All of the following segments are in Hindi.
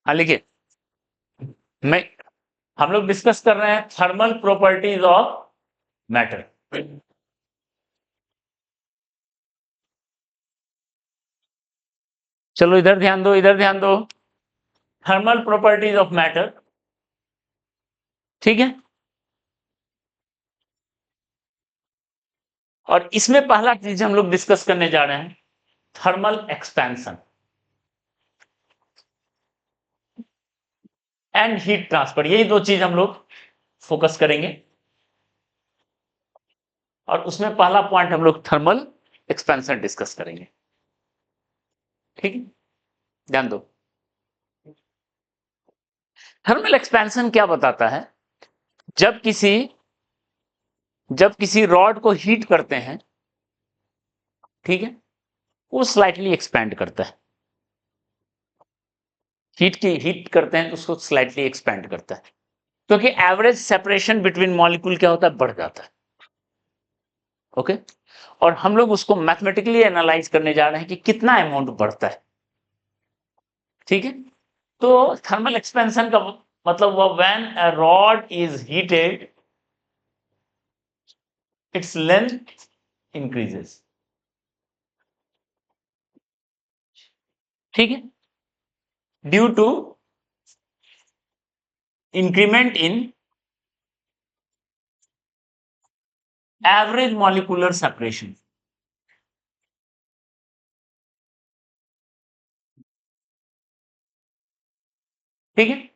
हाँ लिखिए, मैं हम लोग डिस्कस कर रहे हैं थर्मल प्रॉपर्टीज ऑफ मैटर। चलो इधर ध्यान दो, इधर ध्यान दो। थर्मल प्रॉपर्टीज ऑफ मैटर, ठीक है। और इसमें पहला चीज हम लोग डिस्कस करने जा रहे हैं thermal expansion and heat transfer. यही दो चीज हम लोग फोकस करेंगे। और उसमें पहला पॉइंट हम लोग थर्मल एक्सपेंशन डिस्कस करेंगे, ठीक है। ध्यान दो, थर्मल एक्सपेंशन क्या बताता है। जब किसी जब किसी रॉड को हीट करते हैं, ठीक है, वो स्लाइटली एक्सपैंड करता है। हीट करते हैं तो उसको स्लाइटली एक्सपैंड करता है, क्योंकि एवरेज सेपरेशन बिटवीन मॉलिक्यूल क्या होता है, बढ़ जाता है। ओके। और हम लोग उसको मैथमेटिकली एनालाइज करने जा रहे हैं कि कितना अमाउंट बढ़ता है, ठीक है। तो थर्मल एक्सपेंशन का मतलब वो when a rod is heated its length increases, ठीक है, due to increment in average molecular separation, ठीक है।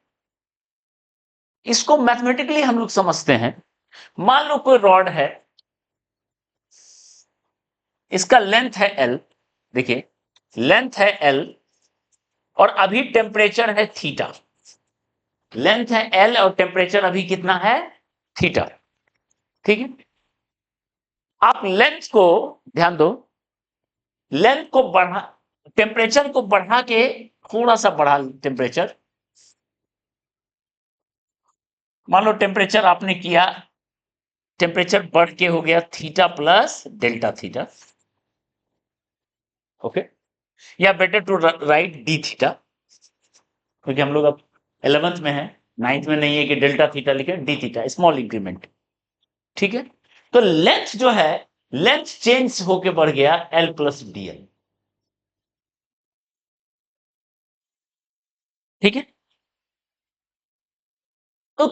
इसको मैथमेटिकली हम लोग समझते हैं। मान लो कोई रॉड है, इसका लेंथ है एल, देखिए लेंथ है एल, और अभी टेम्परेचर है थीटा। लेंथ है एल और टेम्परेचर अभी कितना है, थीटा, ठीक है। आप लेंथ को, ध्यान दो, लेंथ को बढ़ा, टेम्परेचर को बढ़ा के थोड़ा सा बढ़ा टेम्परेचर। मान लो टेम्परेचर आपने किया, टेम्परेचर बढ़ के हो गया theta plus delta theta, okay. या better to write d theta, क्योंकि हम लोग अब 11th में है, 9th में नहीं है कि डेल्टा थीटा लिखे, डी थीटा स्मॉल इंक्रीमेंट, ठीक है। तो लेंथ जो है, लेंथ चेंज होके बढ़ गया एल प्लस डी एल, ठीक है। तो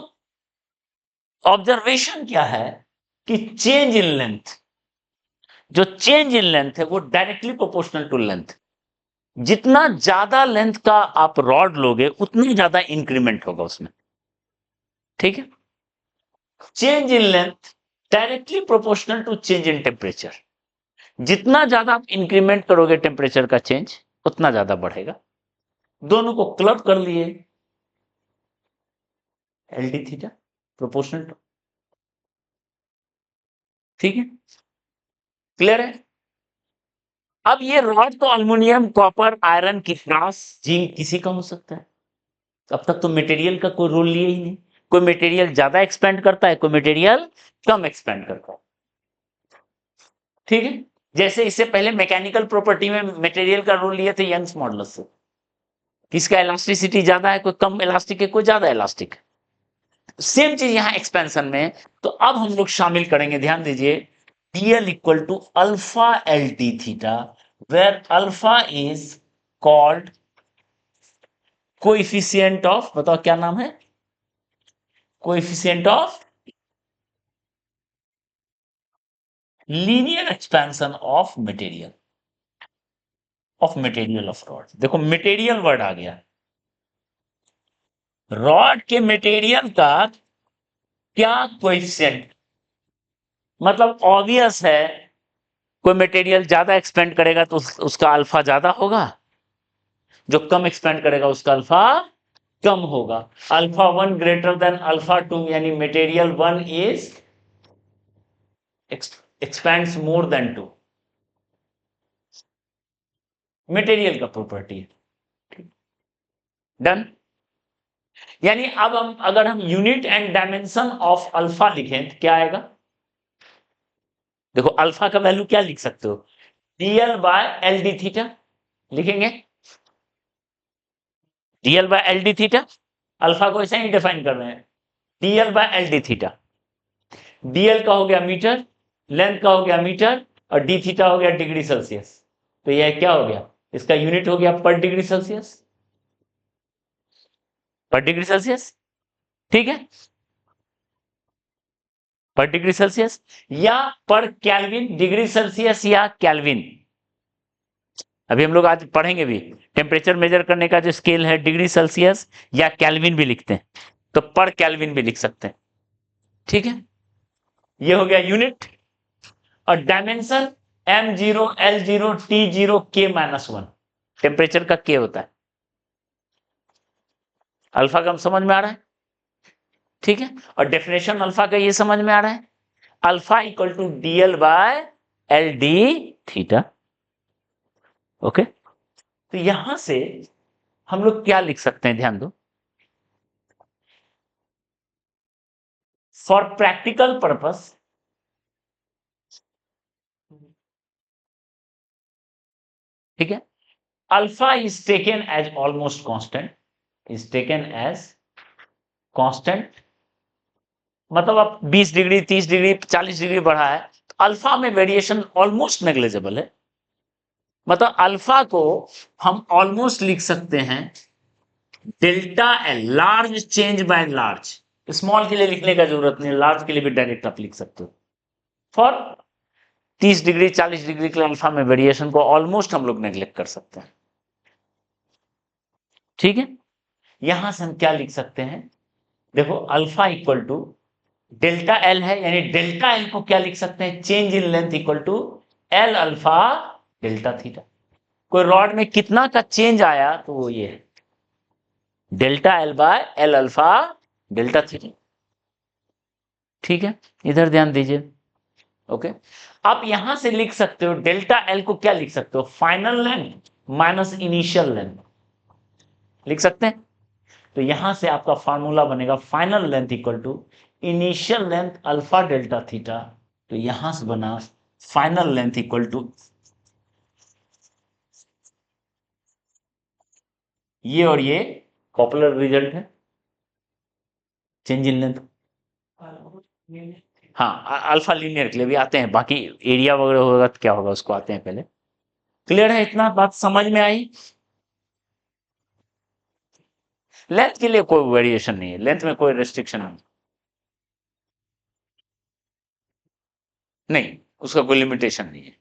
ऑब्जर्वेशन क्या है कि चेंज इन लेंथ, जो चेंज इन लेंथ है वो डायरेक्टली प्रोपोर्शनल टू लेंथ। जितना ज्यादा लेंथ का आप रॉड लोगे उतनी ज्यादा इंक्रीमेंट होगा उसमें, ठीक है। Change in length directly proportional to change in temperature. जितना ज्यादा आप इंक्रीमेंट करोगे टेम्परेचर का चेंज, उतना ज्यादा बढ़ेगा। दोनों को क्लब कर लिए, L D theta proportional to, ठीक है, क्लियर है। अब ये रॉड तो aluminium, copper, iron, brass, zinc किसी का हो सकता है। अब तक तो मटेरियल का कोई रोल लिया ही नहीं। कोई मटेरियल ज्यादा एक्सपेंड करता है, कोई मटेरियल कम एक्सपेंड करता है, ठीक है। जैसे इससे पहले मैकेनिकल प्रॉपर्टी में मटेरियल का रोल लिया थे यंग्स मॉडुलस से। किसका इलास्टिसिटी ज्यादा है, कोई कम इलास्टिक है, कोई ज्यादा इलास्टिक है। सेम चीज यहां एक्सपेंशन में। तो अब हम लोग शामिल करेंगे, ध्यान दीजिए, dl equal to alpha L T theta, where alpha is called coefficient of, बताओ क्या नाम है, coefficient of linear expansion of material, of material of rod. देखो मटेरियल वर्ड आ गया, रॉड के मटेरियल का क्या कोएफिशिएंट, मतलब ऑब्वियस है, कोई मटेरियल ज्यादा एक्सपेंड करेगा तो उसका अल्फा ज्यादा होगा, जो कम एक्सपेंड करेगा उसका अल्फा कम होगा। Alpha one greater than alpha two, यानी material one is expands more than two, material का प्रॉपर्टी है। डन। यानी अब हम, अगर हम unit and dimension of alpha लिखें तो क्या आएगा, देखो अल्फा का वैल्यू क्या लिख सकते हो, DL bye L D theta लिखेंगे। DL by L D theta, alpha को ऐसे ही डिफाइन कर रहे हैं, DL by L D theta. DL का हो गया मीटर, लेंथ का हो गया मीटर, और डी थीटा हो गया डिग्री सेल्सियस। तो यह क्या हो गया, इसका यूनिट हो गया पर डिग्री सेल्सियस, पर डिग्री सेल्सियस, ठीक है, पर डिग्री सेल्सियस या पर केल्विन, डिग्री सेल्सियस या केल्विन। अभी हम लोग आज पढ़ेंगे भी, टेम्परेचर मेजर करने का जो स्केल है डिग्री सेल्सियस या केल्विन भी लिखते हैं, तो पर केल्विन भी लिख सकते हैं, ठीक है। ये हो गया यूनिट, और dimension M0 L0 T0 K-1, temperature का K होता है। अल्फा का समझ में आ रहा है, ठीक है। और डेफिनेशन अल्फा का ये समझ में आ रहा है, alpha equal to DL by L D theta, okay. तो यहां से हम लोग क्या लिख सकते हैं, ध्यान दो, फॉर प्रैक्टिकल पर्पस, ठीक है, alpha is taken as almost constant, is taken as constant, मतलब अब 20 डिग्री 30 डिग्री 40 डिग्री बढ़ा है, तो अल्फा में वेरिएशन ऑलमोस्ट नेग्लिजिबल है, मतलब अल्फा को हम ऑलमोस्ट लिख सकते हैं delta L, large change by large. Small के लिए लिखने का जरूरत नहीं, लार्ज के लिए भी डायरेक्ट आप लिख सकते हो। फॉर 30 डिग्री 40 डिग्री के अल्फा में वेरिएशन को ऑलमोस्ट हम लोग नेग्लेक्ट कर सकते हैं, ठीक है। यहां से हम क्या लिख सकते हैं, देखो alpha equal to delta L है, यानी डेल्टा एल को क्या लिख सकते हैं, change in length equal to L alpha delta theta. कोई रॉड में कितना का चेंज आया तो वो ये है delta L by L alpha delta theta, ठीक है। इधर ध्यान दीजिए, ओके। आप यहां से लिख सकते हो डेल्टा एल को क्या लिख सकते हो, final length minus initial length, लिख सकते हैं। तो यहां से आपका फॉर्मूला बनेगा final length equal to initial length alpha delta theta. तो यहां से बना फाइनल लेंथ इक्वल टू, ये और ये पॉपुलर रिजल्ट है, चेंज इन लेंथ। हाँ, अल्फा लीनियर के लिए भी आते हैं, बाकी एरिया वगैरह होगा तो क्या होगा उसको आते हैं पहले। क्लियर है, इतना बात समझ में आई। लेंथ के लिए कोई वेरिएशन नहीं है, लेंथ में कोई रेस्ट्रिक्शन नहीं, नहीं उसका कोई लिमिटेशन नहीं है।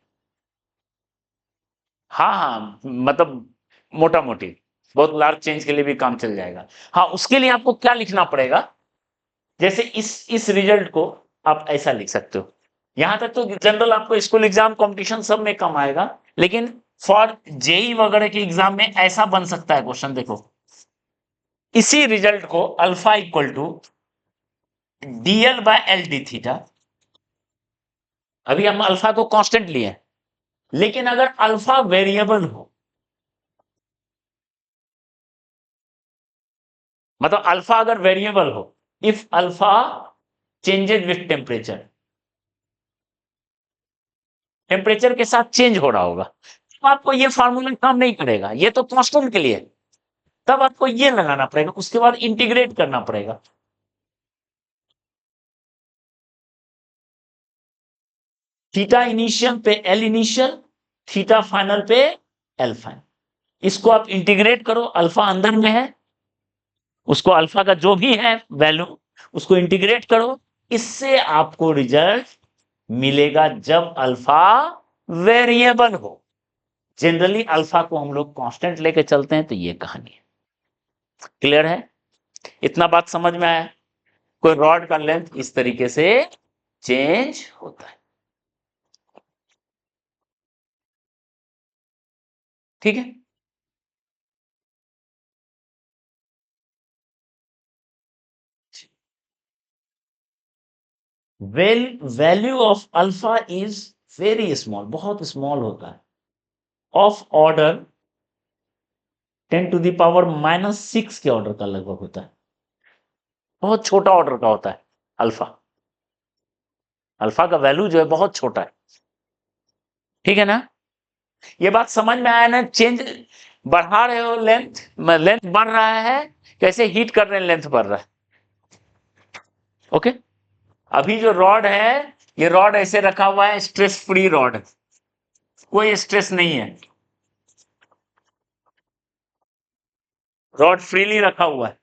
हाँ हाँ, मतलब मोटा मोटी बहुत लार्ज चेंज के लिए भी काम चल जाएगा। हाँ, उसके लिए आपको क्या लिखना पड़ेगा, जैसे इस रिजल्ट को आप ऐसा लिख सकते हो। यहां तक तो जनरल आपको स्कूल एग्जाम कंपटीशन सब में कम आएगा, लेकिन फॉर जेई वगैरह के एग्जाम में ऐसा बन सकता है क्वेश्चन, देखो इसी रिजल्ट को alpha equal to DL by L D theta, अभी हम अल्फा को कांस्टेंट लिए, लेकिन अगर अल्फा वेरिएबल हो, मतलब अल्फा अगर वेरिएबल हो, if alpha changes with temperature, temperature के साथ चेंज हो रहा होगा, तो आपको ये फार्मूला काम नहीं करेगा, ये तो कांस्टेंट के लिए, तब आपको ये लगाना पड़ेगा, उसके बाद इंटीग्रेट करना पड़ेगा। थीटा इनिशियल पे एल इनिशियल, थीटा फाइनल पे एल फाइनल, इसको आप इंटीग्रेट करो, अल्फा अंदर में है, उसको अल्फा का जो भी है वैल्यू उसको इंटीग्रेट करो, इससे आपको रिजल्ट मिलेगा जब अल्फा वेरिएबल हो। जनरली अल्फा को हम लोग कांस्टेंट लेके चलते हैं, तो ये कहानी है। क्लियर है, इतना बात समझ में आया। कोई रॉड का लेंथ इस तरीके से चेंज होता है, ठीक है। Value of alpha is very small, बहुत स्मॉल होता है, ऑफ ऑर्डर 10⁻⁻⁶ के ऑर्डर का लगभग होता है, बहुत छोटा ऑर्डर का होता है अल्फा। अल्फा का वैल्यू जो है बहुत छोटा है, ठीक है ना। ये बात समझ में आया ना, चेंज बढ़ा रहे हो लेंथ, लेंथ बढ़ रहा है, कैसे हीट कर रहे हैं लेंथ बढ़ रहा है। ओके, अभी जो रॉड है, ये रॉड ऐसे रखा हुआ है, स्ट्रेस फ्री रॉड, कोई स्ट्रेस नहीं है, रॉड फ्रीली रखा हुआ है,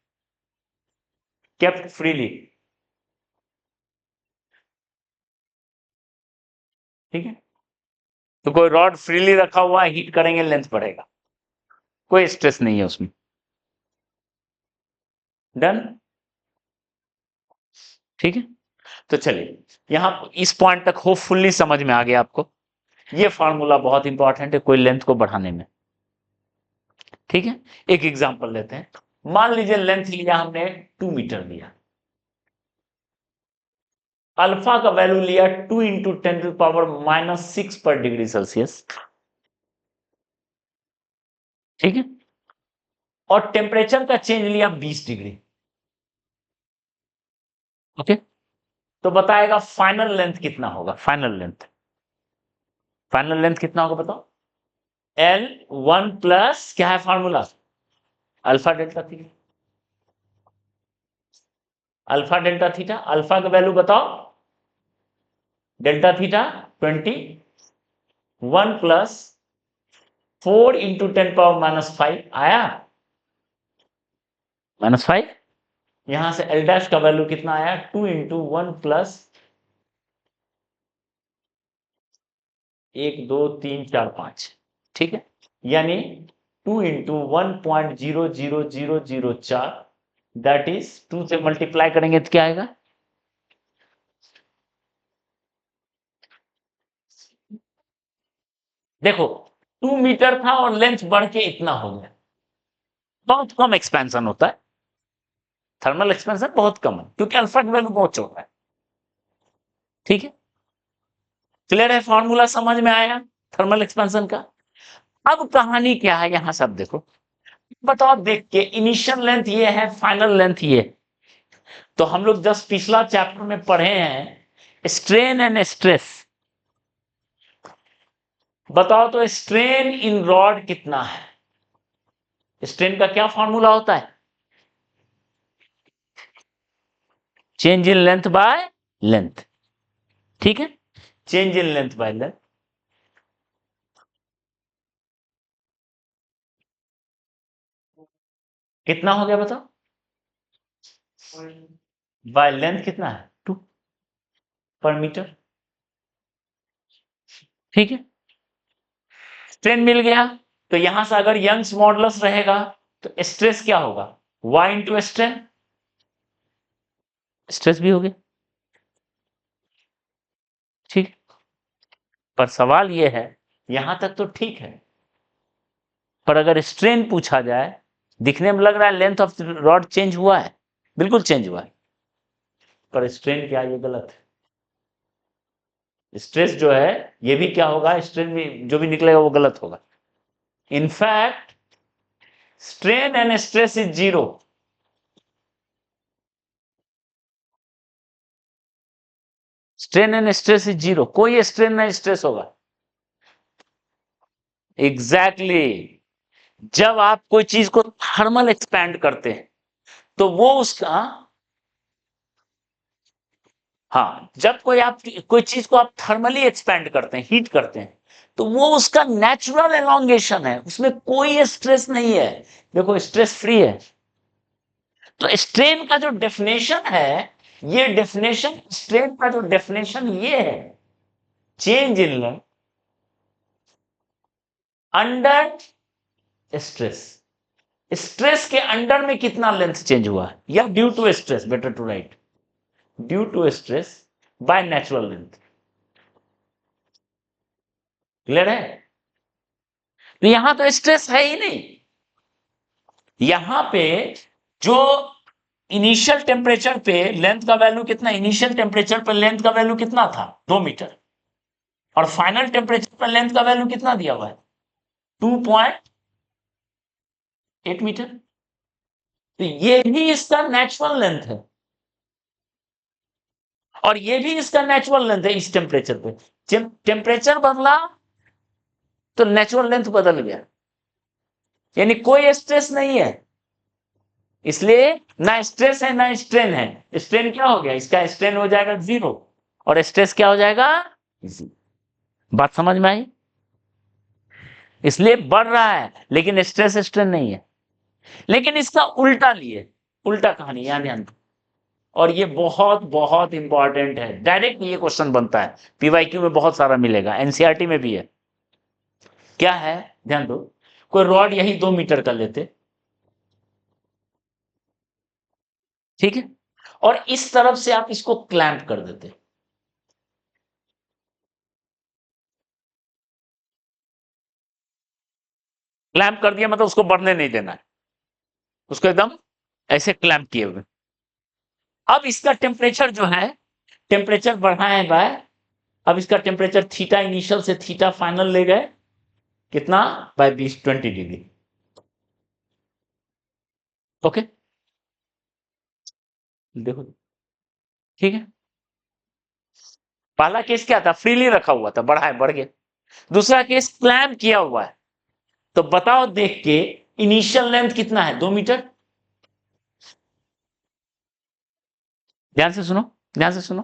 केप्ट फ्रीली। ठीक है, तो कोई रॉड फ्रीली रखा हुआ है, हीट करेंगे लेंथ बढ़ेगा, कोई स्ट्रेस नहीं है उसमें। डन, ठीक है। तो चलिए, यहां इस पॉइंट तक होपफुली समझ में आ गया आपको। ये फार्मूला बहुत इंपॉर्टेंट है कोई लेंथ को बढ़ाने में। ठीक है, एक एग्जांपल लेते हैं। मान लीजिए लेंथ लिया हमने 2 मीटर लिया, अल्फा का वैल्यू लिया 2 इंटू 10⁻⁻6 पर डिग्री सेल्सियस। ठीक है, और टेम्परेचर का चेंज लिया 20 डिग्री। ओके, तो बताएगा फाइनल लेंथ कितना होगा। फाइनल लेंथ, फाइनल लेंथ कितना होगा बताओ। L1 प्लस क्या है formula, alpha delta theta. Alpha delta theta, alpha का वैल्यू बताओ, डेल्टा थीटा 21 प्लस 4 इंटू 10⁻⁻5 आया, -5। यहां से एल डैश का वैल्यू कितना आया, 2 इंटू 1 प्लस 1 2 3 4 5। ठीक है, यानी 2 इंटू 1.00004, दैट इज 2 से मल्टीप्लाई करेंगे तो क्या आएगा, देखो 2 मीटर था और लेंथ बढ़ के इतना हो गया। बहुत कम एक्सपेंशन होता है, थर्मल एक्सपेंशन बहुत कम है, क्योंकि अल्फा का वैल्यू बहुत छोटा है। ठीक है, क्लियर है, फॉर्मूला समझ में आया थर्मल एक्सपेंशन का। अब कहानी क्या है, यहां सब देखो, बताओ देख के, इनिशियल लेंथ ये है, फाइनल लेंथ ये। तो हम लोग जस्ट पिछला चैप्टर में पढ़े हैं स्ट्रेन एंड स्ट्रेस। बताओ तो स्ट्रेन इन रॉड कितना है, स्ट्रेन का क्या फॉर्मूला होता है, change in length by length. ठीक है, change in length by length. कितना हो गया बताओ, बाय लेंथ कितना है, 2 पर मीटर। ठीक है, स्ट्रेन मिल गया, तो यहां से अगर यंग्स मॉडुलस रहेगा तो स्ट्रेस क्या होगा, y इंटू स्ट्रेन, स्ट्रेस भी हो गया। ठीक, पर सवाल यह है, यहां तक तो ठीक है, पर अगर स्ट्रेन पूछा जाए, दिखने में लग रहा है लेंथ ऑफ रॉड चेंज हुआ है, बिल्कुल चेंज हुआ है, पर स्ट्रेन क्या, ये गलत है। स्ट्रेस जो है ये भी क्या होगा, स्ट्रेन भी जो भी निकलेगा वो गलत होगा। In fact strain and stress is zero. Strain and stress is zero, कोई स्ट्रेन ना स्ट्रेस होगा। Exactly exactly. जब आप कोई चीज को थर्मल एक्सपैंड करते हैं तो वो उसका, हाँ, जब कोई चीज को आप थर्मली एक्सपैंड करते हैं, हीट करते हैं, तो वो उसका नेचुरल एलोंगेशन है, उसमें कोई स्ट्रेस नहीं है। देखो स्ट्रेस फ्री है। तो स्ट्रेन का जो डेफिनेशन है, ये डेफिनेशन, स्ट्रेन का जो डेफिनेशन ये है, change in length under stress. Stress के अंडर में कितना लेंथ चेंज हुआ है, या due to stress, better to write, due to stress by natural length. Clear है, तो यहां तो स्ट्रेस है ही नहीं। यहां पे जो इनिशियल टेम्परेचर पे लेंथ का वैल्यू कितना, इनिशियल टेम्परेचर पर लेंथ का वैल्यू कितना था, 2 मीटर, और फाइनल टेम्परेचर पर लेंथ का वैल्यू कितना दिया हुआ है, 2.8 मीटर। तो ये भी इसका नेचुरल लेंथ है, और ये भी इसका नेचुरल लेंथ है इस टेम्परेचर पे। जब टेम्परेचर बदला तो नेचुरल लेंथ बदल गया। यानी कोई स्ट्रेस नहीं है, इसलिए ना स्ट्रेस है ना स्ट्रेन है। स्ट्रेन क्या हो गया, इसका स्ट्रेन हो जाएगा 0 और स्ट्रेस क्या हो जाएगा 0। बात समझ में आई? इसलिए बढ़ रहा है लेकिन स्ट्रेस स्ट्रेन नहीं है। लेकिन इसका उल्टा लिए, उल्टा कहानी यहां ध्यान दो, और ये बहुत बहुत इंपॉर्टेंट है, डायरेक्ट ये क्वेश्चन बनता है, पीवाईक्यू में बहुत सारा मिलेगा, एनसीईआरटी में भी है। क्या है, ध्यान दो, कोई रॉड यही 2 मीटर का लेते, ठीक है, और इस तरफ से आप इसको क्लैंप कर देते। क्लैंप कर दिया मतलब उसको बढ़ने नहीं देना है, उसको एकदम ऐसे क्लैंप किए हुए। अब इसका टेम्परेचर जो है, टेम्परेचर बढ़ाए बाय, अब इसका टेम्परेचर थीटा इनिशियल से थीटा फाइनल ले गए, कितना, बाय 20 ओके, देखो, ठीक है। पहला केस क्या था, फ्रीली रखा हुआ था, बढ़ा है बढ़ गया। दूसरा केस क्लैंप किया हुआ है, तो बताओ देख के इनिशियल लेंथ कितना है, 2 मीटर। ध्यान से सुनो, ध्यान से सुनो,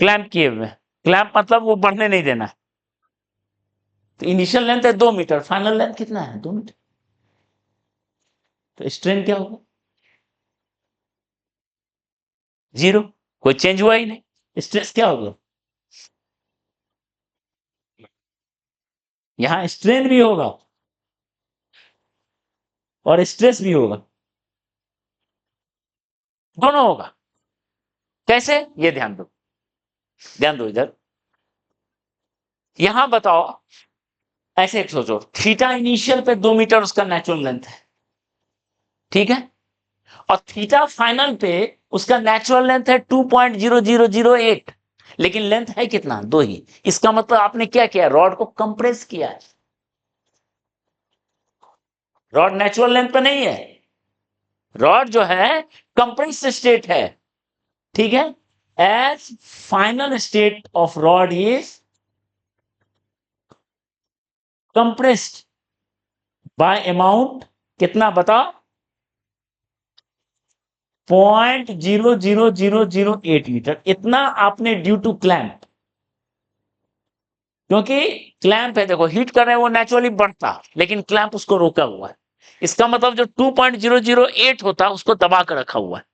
क्लैंप किए हुए, क्लैंप मतलब वो बढ़ने नहीं देना है, तो इनिशियल लेंथ है 2 मीटर, फाइनल लेंथ कितना है 2 मीटर, तो स्ट्रेन क्या होगा 0, कोई चेंज हुआ ही नहीं। स्ट्रेस क्या होगा, यहां स्ट्रेन भी होगा और स्ट्रेस भी होगा, दोनों होगा। कैसे, ये ध्यान दो, ध्यान दो इधर, यहां बताओ, ऐसे एक सोचो, थीटा इनिशियल पे 2 मीटर उसका नेचुरल लेंथ है, ठीक है, और थीटा फाइनल पे उसका नेचुरल लेंथ है 2.0008, लेकिन लेंथ है कितना, 2 ही। इसका मतलब आपने क्या किया, रॉड को कंप्रेस किया है, रॉड नेचुरल लेंथ पे नहीं है, रॉड जो है कंप्रेस स्टेट है, ठीक है, as final state of rod is compressed by amount, कितना बताओ, 0.00008 मीटर, इतना आपने ड्यू टू क्लैंप, क्योंकि क्लैंप है, देखो हीट कर रहे हैं वो नेचुरली बढ़ता, लेकिन क्लैंप उसको रोका हुआ है, इसका मतलब जो 2.008 होता है उसको दबा कर रखा हुआ है,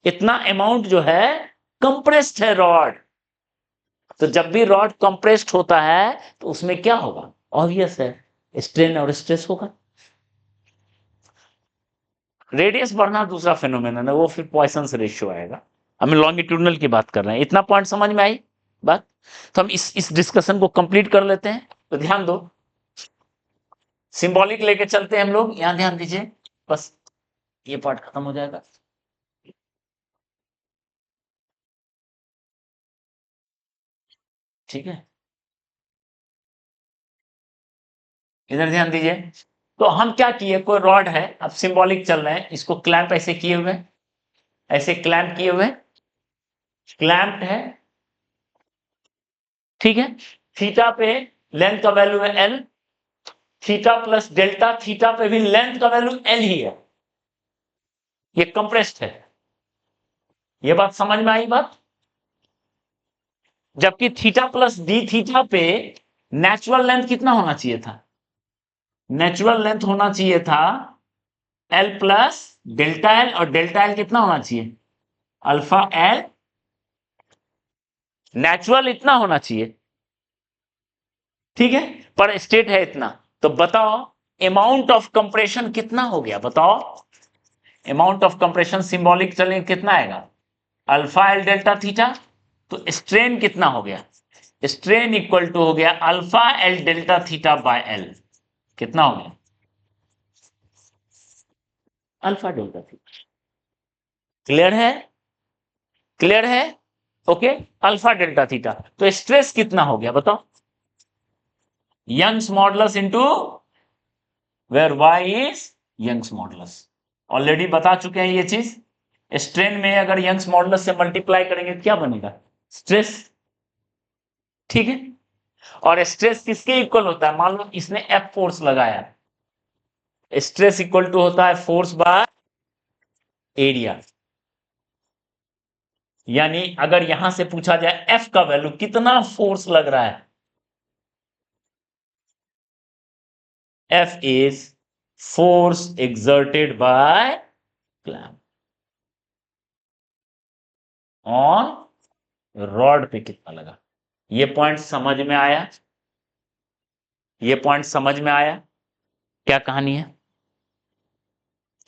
इतना अमाउंट जो है कंप्रेस्ड है रॉड। तो जब भी रॉड कंप्रेस्ड होता है तो उसमें क्या होगा, ऑब्वियस है, स्ट्रेन और स्ट्रेस होगा। रेडियस बढ़ना दूसरा फेनोमेनन है, वो फिर पॉइसंस रेशियो आएगा, हमें लॉन्गिट्यूडनल की बात कर रहे हैं। इतना पॉइंट समझ में आई बात, तो हम इस डिस्कशन को कंप्लीट कर लेते हैं। तो ध्यान दो, सिंबॉलिक लेके चलते हैं हम लोग, यहां ध्यान दीजिए, बस ये पार्ट खत्म हो जाएगा। ठीक है, इधर ध्यान दीजिए, तो हम क्या किए, कोई रॉड है, अब सिंबॉलिक चल रहे हैं, इसको क्लैंप ऐसे किए हुए, ऐसे क्लैंप किए हुए, क्लैंप है, ठीक है, थीटा पे लेंथ का वैल्यू है L, theta plus delta, theta पे भी लेंथ का वैल्यू एल ही है, ये कंप्रेस्ड है, ये बात समझ में आई बात। जबकि थीटा प्लस डी थीटा पे नेचुरल लेंथ कितना होना चाहिए था, नेचुरल लेंथ होना चाहिए था एल प्लस डेल्टा एल, और डेल्टा एल कितना होना चाहिए, अल्फा एल, नेचुरल इतना होना चाहिए, ठीक है, पर स्टेट है इतना। तो बताओ अमाउंट ऑफ कंप्रेशन कितना हो गया, बताओ अमाउंट ऑफ कंप्रेशन सिंबॉलिक चलेंगे कितना आएगा, अल्फा एल डेल्टा थीटा, तो स्ट्रेन कितना हो गया, स्ट्रेन इक्वल टू हो गया alpha L delta theta by L, कितना हो गया, अल्फा डेल्टा थीटा। क्लियर है, क्लियर है, ओके, अल्फा डेल्टा थीटा। तो स्ट्रेस कितना हो गया बताओ, Young's modulus into where Y is Young's modulus, already बता चुके हैं ये चीज। स्ट्रेन में अगर यंग्स मॉडुलस से मल्टीप्लाई करेंगे क्या बनेगा, स्ट्रेस, ठीक है, और स्ट्रेस किसके इक्वल होता है, मान लो इसने एफ फोर्स लगाया, स्ट्रेस इक्वल टू होता है फोर्स बाय एरिया। यानी अगर यहां से पूछा जाए एफ का वैल्यू कितना फोर्स लग रहा है, F is force exerted by clamp on rod पे कितना लगा। ये पॉइंट समझ में आया? ये पॉइंट समझ में आया? क्या कहानी है?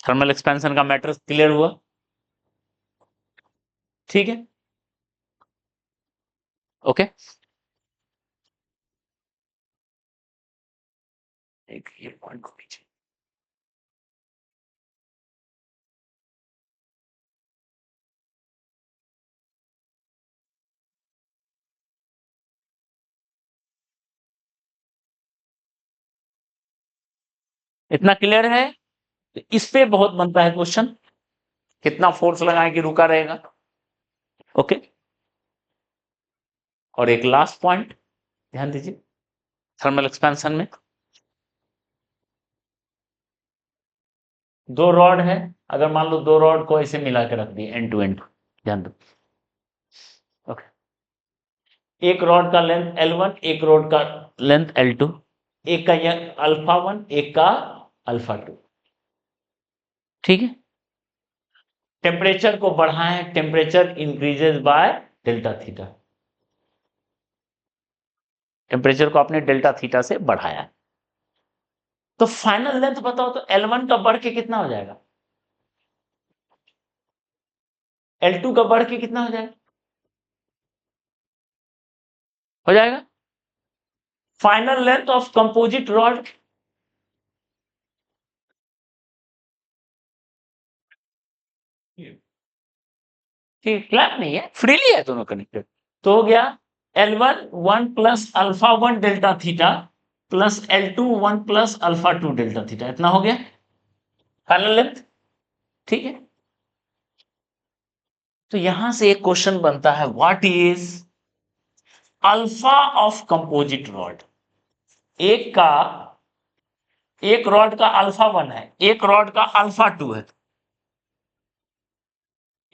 थर्मल एक्सपेंशन का मैटर क्लियर हुआ? ठीक है, ओके। एक ये पॉइंट को पीछे, इतना क्लियर है? इस पे बहुत बनता है क्वेश्चन, कितना फोर्स लगाए कि रुका रहेगा। ओके, और एक लास्ट पॉइंट ध्यान दीजिए, थर्मल एक्सपेंशन में दो रॉड है, अगर मान लो दो रॉड को ऐसे मिला के रख दिए एंड टू एंड, ध्यान दो। ओके, एक रॉड का लेंथ L1, एक रॉड का लेंथ L2, एक का यह अल्फा 1, एक का अल्फा 2, ठीक है। टेम्परेचर को बढ़ाएं, temperature increases by delta theta, temperature को आपने डेल्टा थीटा से बढ़ाया, तो फाइनल लेंथ बताओ तो L1 का बढ़ के कितना हो जाएगा, L2 का बढ़ के कितना हो जाएगा, हो जाएगा final length of composite rod. ठीक, क्लैप नहीं है, फ्रीली है दोनों कनेक्टेड, तो हो गया L1 1 plus alpha 1 delta theta plus L2 1 plus alpha 2 delta theta, इतना हो गया फाइनल लेंथ, ठीक है। तो यहां से एक क्वेश्चन बनता है, what is alpha of composite rod. एक का, एक रॉड का अल्फा 1 है, एक रॉड का अल्फा 2 है,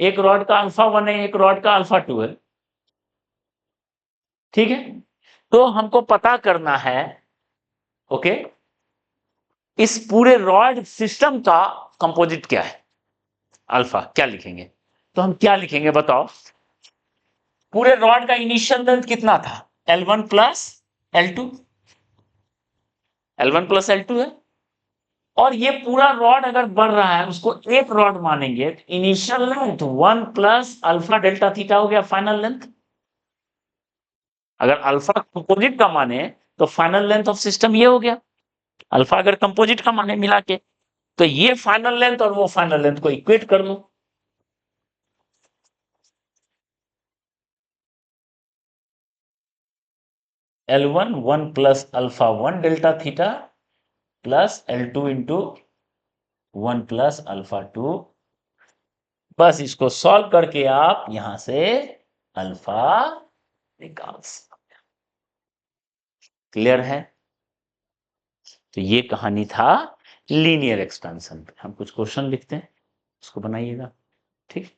एक रॉड का अल्फा 1 है, एक रॉड का अल्फा 2 है, ठीक है। तो हमको पता करना है, ओके, इस पूरे रॉड सिस्टम का कंपोजिट क्या है, अल्फा क्या लिखेंगे, तो हम क्या लिखेंगे बताओ। पूरे रॉड का इनिशियल लेंथ कितना था, L1 plus L2, L1 plus L2 है, और ये पूरा रॉड अगर बढ़ रहा है उसको एक रॉड मानेंगे, initial length 1 plus alpha delta theta हो गया फाइनल लेंथ। अगर अल्फा कंपोजिट का माने तो फाइनल लेंथ ऑफ सिस्टम ये हो गया, अल्फा अगर कंपोजिट का माने मिला के, तो ये फाइनल लेंथ और वो फाइनल लेंथ को इक्वेट कर लो। L1 1 plus alpha 1 delta theta plus L2 into 1 plus alpha 2, बस इसको सॉल्व करके आप यहां से अल्फा निकाल सकते। क्लियर है? तो ये कहानी था लीनियर एक्सपेंशन पे। हम कुछ क्वेश्चन लिखते हैं, उसको बनाइएगा, ठीक।